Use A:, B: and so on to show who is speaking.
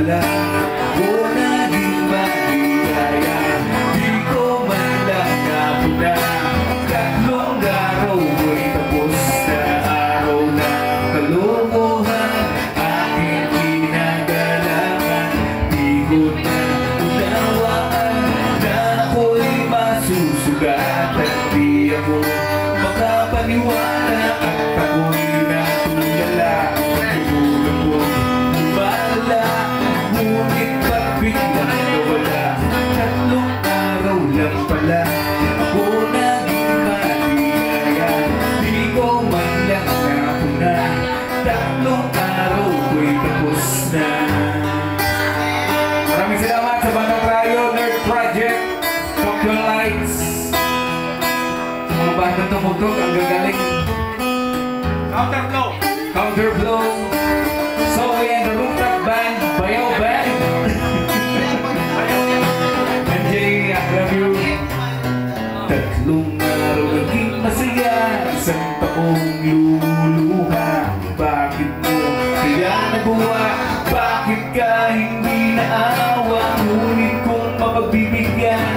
A: pala ako naging maligaya. Di ko man lang napuna. Tatlong araw ay tapos na araw ng kalokohan. Aking pinagalakan, di ko na unawaan na ako'y masusugat at di ako makapaniwala at ako'y natulala. Tulog ko bumala, ngunit ba't biglang nawala? Tatlong araw lang pala ako naging maligaya. Di ko man lang napuna. Tatlong araw ko'y tapos na. Maraming salamat sa Bandang Rayo Nerd Project, Tokyo Lights. Sa mga bandang tumugtog, ang gagaling.
B: Counterflow.
A: Counterflow, Zoe and the Rooftop Band, Bayaw Band. MJ, I love you. Tatlong araw naging masaya, isang taong luluha. Bakit mo kaya nabuha? Bakit ka hindi naawa? Ngunit kung mapagbibigyan